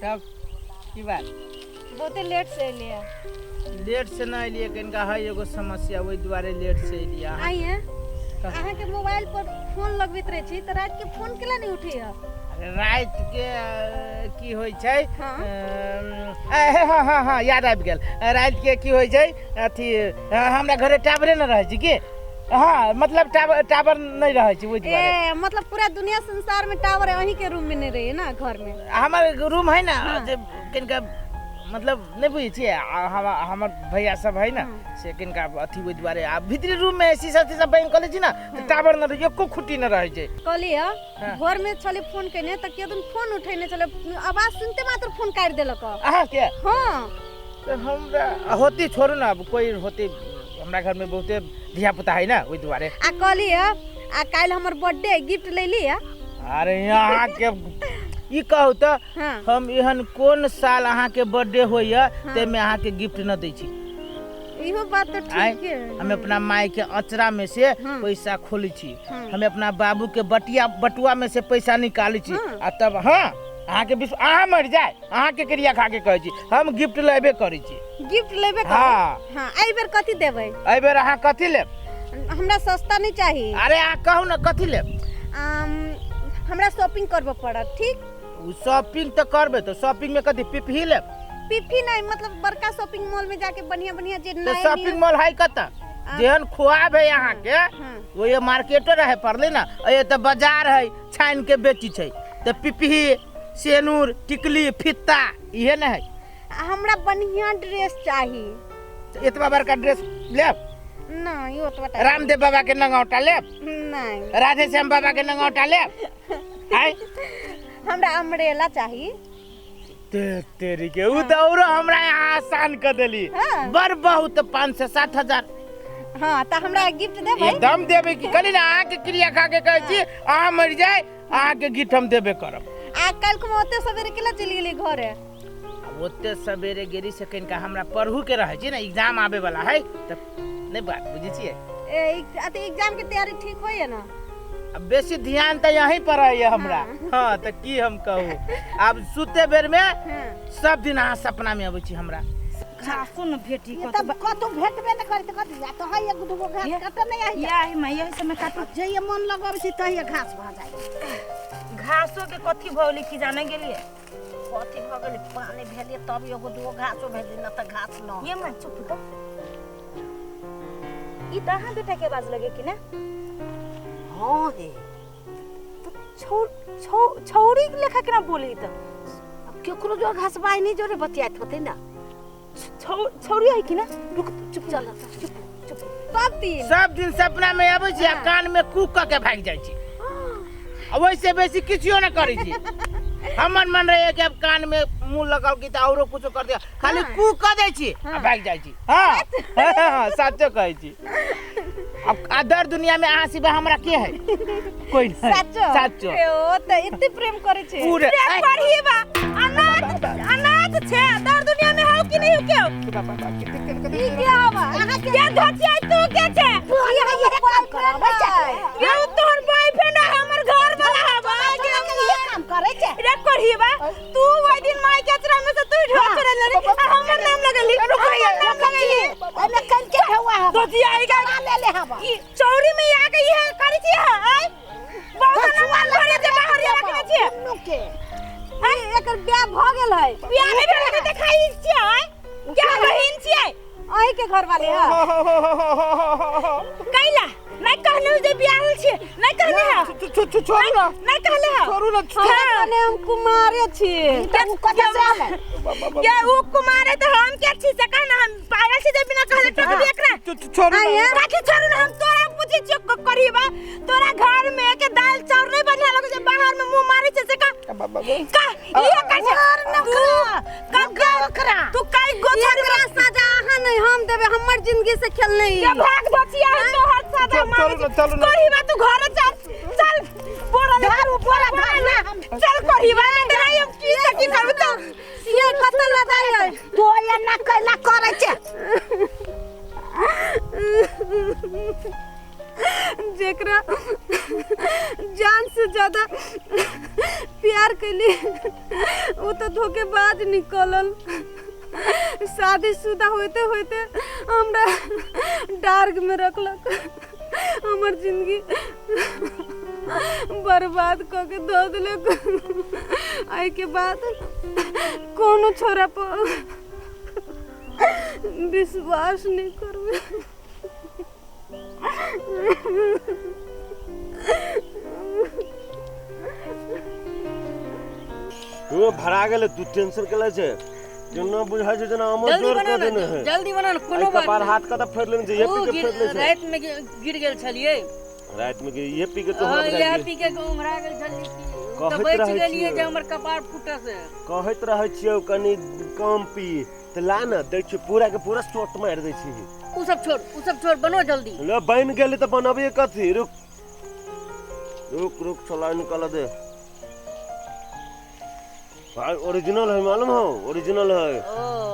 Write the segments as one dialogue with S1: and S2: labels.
S1: तब की बात
S2: बहुते लेट से लिया
S1: लेट से ना अलिए कनिका है एगो समस्या ओहि दुआरे लेट से अलिए
S2: आइए अहाँ के मोबाइल पर फोन लगबैत रहे छी त रात के फोन केला नहीं उठे है
S1: रात के की होय छै
S2: हाँ।
S1: हाँ याद आबि गेल रात के की होय छै अथी हमरा घरे टावरे न रहै छै की हाँ मतलब टावर नहीं रहे छी ओहि दुआरे
S2: मतलब पूरा दुनिया संसार में टावर है वहीं के रूम में नहीं रही ना घर में
S1: हमर रूम है ना कनिका मतलब नहीं बुझे छिए हमर भैया सब है ना से कनिका अथी ओहि दुआरे आ भीतरी रूम में शीशा तीशा बैंक कले छी ना त टावर न रहे एको खुट्टी न रहे छै
S2: कहलिए घर में चले फोन कने त के दिन फोन उठेने चले आवाज सुनते मात्र फोन काट देलक
S1: अहाँ के
S2: हां
S1: तो हमरा होती छोड़ू ना अब कोई होती हमरा घर में बहुते धिया पुता है ना ओहि दुआरे
S2: आ कहलिए आ काल हमर बर्थडे गिफ्ट ले लिया
S1: अरे यहाँ के ई कहू त हम एहन कोन साल अहाँ के बर्थडे होइया ते में अहाँ के गिफ्ट न दै छी
S2: इहो बात तो ठीक है
S1: हम अपना माई के अचरा में से पैसा खोली छी हम अपना बाबू के बटुआ में से पैसा निकाली छी आ तब हाँ अहाँ के अहाँ मर जाए अहाँ के क्रिया खा के कहै छी हम गिफ्ट लेबे करै छी
S2: गिफ्ट लेबे कर हां एई बेर कथि देबै
S1: एई बेर अहाँ कथि लेब
S2: हमरा सस्ता नहीं चाहिए
S1: अरे अहाँ कहू ना कथि लेब
S2: हमरा शॉपिंग करबो पड़त ठीक
S1: शॉपिंग तो करबे तो शॉपिंग में कथि पिपही लेब
S2: पिपही नहीं मतलब बड़का शॉपिंग मॉल में जाके बढ़िया जे
S1: तो शॉपिंग मॉल है कत जेहन खुआब है यहाँ के वो ये मार्केटो रहे पड़ले ना ये तो बाजार है छान के बेची छै तो पिपही सेनूर टिकली फित्ता इहे न है
S2: हमरा बढ़िया ड्रेस चाहिए
S1: इतना बड़का ड्रेस लेब
S2: नहीं ओतबा
S1: रामदेव बाबा के नंगौटा लेब
S2: नहीं
S1: राधे श्याम बाबा के नंगौटा लेब है
S2: हमरा अम्ब्रेला चाहिए
S1: तेरी के उ तो और हमरा यहाँ आसान कर देली बड़ बहुत 5 से 7 हजार
S2: हां त हमरा गिफ्ट देबै
S1: एकदम देबै की कली ना अहाँ के क्रिया खा के कहै छी अहाँ मर जाए अहाँ के गिफ्ट हम देबे करब
S2: आ कल को ओते सवेरे केला चली गेली घरे
S1: ओते सवेरे गेली से कनिका हमरा पढ़ू के रहै छी ना एग्जाम आवे वाला है त नहीं बात बुझी छिए
S2: एग्जाम के तैयारी ठीक होइए ना
S1: अब बेसी ध्यान तो यहीं पर है हमरा हां त की हम कहूं अब सुते बेर में सब दिन अहाँ सपना में आबै छी हमरा
S2: सुन भेटी कतो भेटबे न करत कत जा तो है एक दुगो घास कत नहीं है यही में यही समय काटो जइए मन लगाबै छी तहिए घास भ जाय
S3: घासो के कथि भौली की जाने गेलिए
S2: कथि भ गेल पानी भेलिए तब एगो दुगो घासो भेली न त घास न
S3: ये मन चुप तो ई तहां बेटा के आवाज लगे कि ना
S2: हां हे
S3: तो छौरी लेखा केना बोली त
S2: अब केकरो जो घास बाई नहीं जोरे बतियात होते ना
S3: छौरी है कि ना रुक
S2: चुप चल चुप
S1: सब दिन सपना में आबै छी आ कान में कूक के भाग जाय छी वैसे बेसी किछियो न करै छी हमन मन रहे कि अब कान में मुंह लगाओ कि त औरो कुछो कर दे खाली कूक कर दे छी आ भाग जाय छी हां सच्चो कहै छी अब अदर दुनिया में अहाँ सिवा हमरा के है कोई नहीं सच्चो
S2: ओ त इत्ते प्रेम करे छे
S3: प्रेम करही बा अनाथ छे अदर दुनिया में हो कि नहीं हो के
S2: ई क्या बा अहाँ
S3: के धोतिया तू के छे
S2: ये काम करबै छै
S3: ये तोहर बॉयफ्रेंड हमर घर वाला हवा
S2: ये काम करे छे
S3: रे करही बा तू ओइ दिन माई के चरा में से तू ढोक रे ले हमर नाम लगली रुकैया नाम लगली
S2: ओमे कल के हुआ है
S3: धोतिया आई का
S2: ले ले हवा
S3: ई चौरी में आ गई है करी छी है बहुत नवाल भरे जे बाहर रखने छी
S2: नु के एकर ब्याह भ गेल है
S3: ब्याह में भेले देखाई छी है क्या बहिन छी है
S2: ओही के घर वाले है
S3: कैला नहीं कहले जे ब्याह होल छी नहीं कहले है
S1: छोड़ू ना
S3: नहीं कहले है
S1: छोड़ू ना
S2: कहले हम कुमारे छी
S3: तू कथा से ये वो कुमारे तो हम के छी से कहना हम पागल छी जे बिना कहले टक देख ना
S1: छोड़ू ना
S3: राखी छोड़ू ना हम तोरा पूछी चुप करीबा तोरा घर में के दाल चावल नहीं बनिया लगे जे बाहर में मुंह मारी छे से का ये का तू काई गोछर में
S2: सजा अहाँ नहीं हम देबे हमर जिंदगी से खेल नहीं
S3: ये भाग दचिया तो हाथ सजा मार
S1: चलो ना
S3: करीबा तू घर चल बोरा ना चल करीबा नहीं हम की करब तो
S2: ये कतल लगाई
S3: तो ये ना कैला करे छे
S2: जेकरा जान से ज्यादा प्यार के लिए वो तो
S3: तो धोखेबाज निकलल। शादीशुदा होते होते हमरा डार्क में रखलक, हमर जिंदगी बर्बाद करके धो दिलक। आई के बाद कोनो छोरा पर विश्वास नहीं करबे।
S4: तू भरा गेले, तू टेंशन केले छे जना बुझाय छै जना हमर जोर कर देने है।
S5: जल्दी बना ना, कोनो बात
S4: कपार हाथ का फेर लेने छै, ये पी के फेर ले छै।
S5: रात में गिर गेल छलिए,
S4: रात में ये पी के तो हमरा बुझाय
S5: ये पी के घुमरा गेल छलिए त बच गेलिए जे हमर कपार फूटे से।
S4: कहैत रहै छियौ कनी कम पी त ला न दै छै, पूरा के पूरा स्टोट मार दै छी।
S5: उ सब छोड़ बनो जल्दी।
S4: ले बन गेले त बनाबे कथी। रुक रुक रुक चला निकाल दे भाई। ओरिजिनल है मालूम हो, ओरिजिनल है।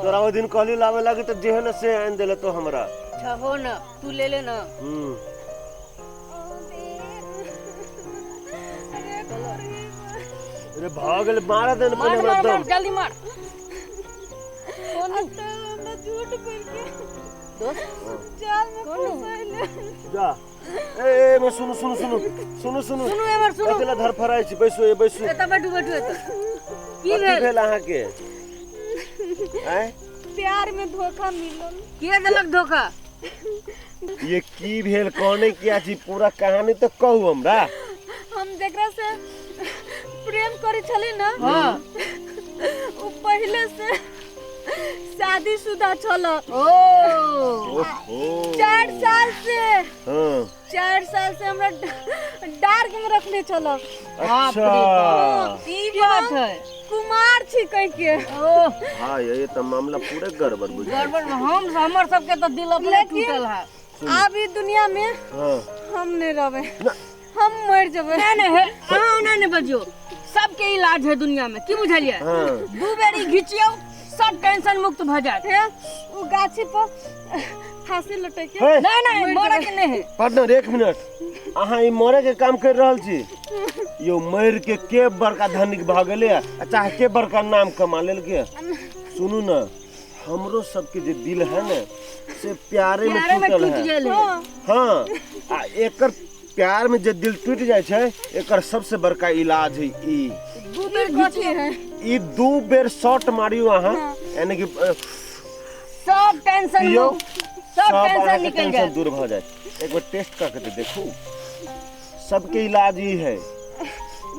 S4: तोरा वो दिन कहली लावे लागे तो जेहन से आन देले तो हमरा।
S5: अच्छा हो ना, तू ले ले ना।
S4: अरे भागल मार दे पहले हमरा दम।
S5: जल्दी मार।
S3: कौन झूठ बोल के दोस्त जाल में फंसाइले
S4: जा। ए मैं सुनु सुनु सुनु सुनु सुनु
S5: सुनु एमर सुनु।
S4: अकेला धर फराई छी, बैसो ये बैसो।
S5: एत बैठू बैठू एत। की
S4: भेल अहाँ के?
S3: प्यार में धोखा मिलल।
S5: के देलक धोखा?
S4: ये की भेल कहने किया छी, पूरा कहानी तो कहू हमरा।
S3: हम जेकरा से प्रेम करे छली ना,
S5: हां
S3: वो पहले से शादीशुदा छल।
S4: ओहो
S3: 4 साल से।
S4: हां
S3: 4 साल से हमरा डार्क में रखले छल।
S4: अच्छा
S5: ई बात है।
S3: कुमार छी कह के।
S4: हां ये तो मामला पूरे गड़बड़ बुझ
S5: गड़बड़ में हमर सबके तो दिल अपने टूटल है।
S3: अब ई दुनिया में
S4: हां
S3: हम नहीं रहबे, हम मर जबे।
S5: नहीं है हां नहीं बजियो, सबके इलाज है दुनिया में, की बुझलिए?
S4: हां
S5: दू बेरी घिचियो सब टेंशन मुक्त भ जात है।
S3: वो गाछी पर फांसी लटे के।
S5: नहीं मरे के नहीं है।
S4: पार्टनर एक मिनट, अहाँ ई मरे के काम कर रहल छी? यो मर के बड़का धनिक भ गेले आ चाहे के बड़का नाम कमा लेल के। सुनू ना, हमरो सबके जे दिल है ना से प्यारे में टूटल है। हाँ आ एकर प्यार में जे दिल टूट जाय छै, एकर सबसे बड़का इलाज है ई।
S3: दू बेर कथी है?
S4: ई 2 बेर शॉट मारियो अहाँ, यानी कि
S5: सब टेंशन निकल
S4: टेंशन
S5: जाए,
S4: दूर भ जाए। एक बार टेस्ट करके देखो, सबके इलाज ही है।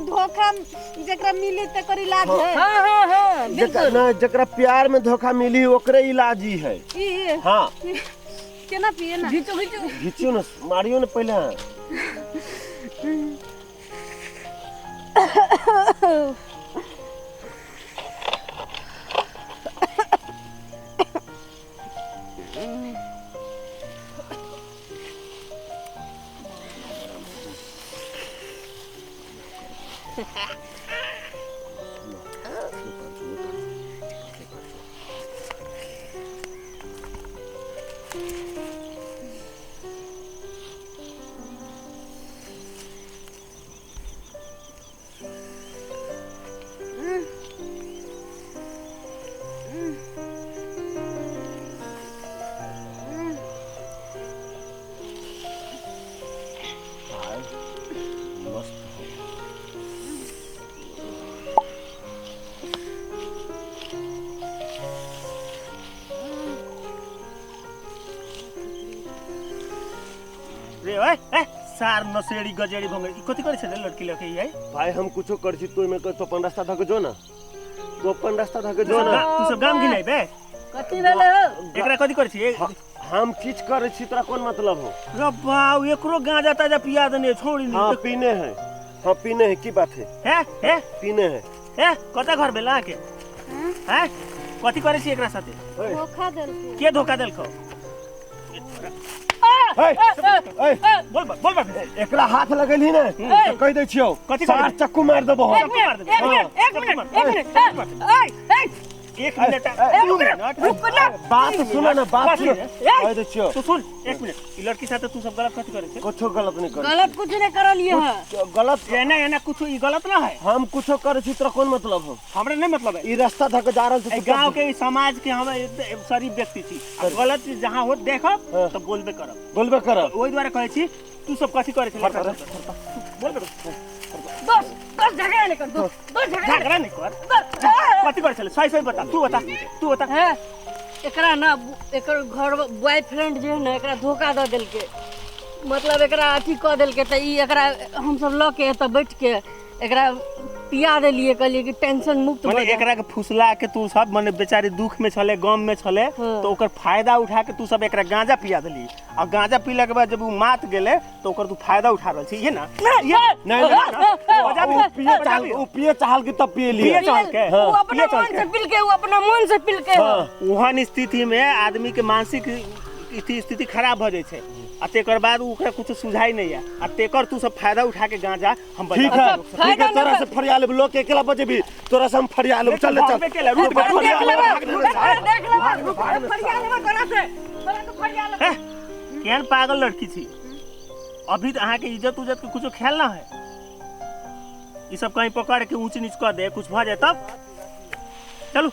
S3: धोखा जकरा मिली तकर इलाज है।
S5: हां
S4: बिल्कुल ना, जकरा प्यार में धोखा मिली ओकरे इलाज ही है।
S3: ई
S4: हाँ
S3: केना पिए ना?
S4: घिचियो ना, मारियो ना पहले।
S1: रे ओए ए सार नसेड़ी गजेड़ी भंगे ई कथि करे छले लड़की लके ई
S4: भाई हम कुछो कर छी तो में तो अपन रास्ता धके जो ना, तो अपन रास्ता धके जो ना।
S1: तू सब गाम गिनाई बे
S5: कथि भेले हो?
S1: एकरा कथि करे छी?
S4: हम किछ करे छी, तोरा कोन मतलब हो?
S1: रे बाऊ एकरो गांजा ताजा पिया दने छोड़ी नी।
S4: हां पीने हैं, हां पीने हैं, की बात है?
S1: है
S4: पीने हैं।
S1: है कता घर बेला के हैं? कथि करे छी एकरा साथे?
S3: धोखा देल
S1: के धोखा देलको? बोल
S4: एकरा हाथ लगेली ना तो कह दे छियो,
S1: कथि
S4: सार चक्कू मार देबो।
S5: एक मिनट
S6: एक मिनट
S3: रुक ना
S4: बात सुनो ना बात सुनो कह दे छियो
S6: तू सुन एक मिनट ई लड़की साथे तू सब गलत कथि करे छे
S4: कुछो गलत नहीं कर
S3: गलत कुछ नहीं करलिए है
S4: गलत
S6: एना कुछ ई गलत ना है
S4: हम कुछो करे छी तोरा कोन मतलब हो
S6: हमरा नहीं मतलब है
S4: ई रास्ता धक जा रहल
S6: ए
S4: छै
S6: गांव के ई समाज के हम शरीफ व्यक्ति छी गलत चीज जहां हो देखब तो बोलबे करब
S4: बोलबे कर
S6: ओई द्वारा कहै छी तू सब कथि करे छे बोलबे
S3: बस बस झगड़ा नहीं कर दो बस
S6: झगड़ा नहीं कर कथि करे छे सही सही बता तू बता
S5: है एकरा ना एकर घर बॉयफ्रेंड जे है ना एकरा धोखा द देलके मतलब एकरा अथी क देलके त ई एकरा हम सब ल के त बैठ के एकरा पिया देलिए कहलिए कि टेंशन मुक्त
S6: माने
S5: हो जा
S6: एकरा के फुसला के तू सब माने बेचारी दुख में छले गम में छले तो ओकर फायदा उठा के तू सब एकरा गांजा पिया देली और गांजा पीला के बाद जब उ मात गेले तो ओकर तू फायदा उठा रहल छी ये ना
S4: नहीं ओ पिए चाहल के तब पिए लिए
S6: पिए चाहल के
S3: वो अपना मन से पिल के वो अपना मन से पिल के
S6: ओहन स्थिति में आदमी के मानसिक स्थिति खराब भ जाय छै आ तेकर बाद ओकरा कुछ सुझाई नहीं है आ तेकर तू सब फायदा उठा के गांजा हम
S4: ठीक है तोरा से फरिया ले लोग के अकेला बजेबी तोरा से हम फरिया ले चल चल
S3: देख ले फरिया ले तोरा से
S6: केहन पागल लड़की छी अभी अहाँ के इज्जत के कुछ ख्याल ना है ई सब कहीं पकड़ के ऊंच नीच कर दे कुछ भ जाए तब चलो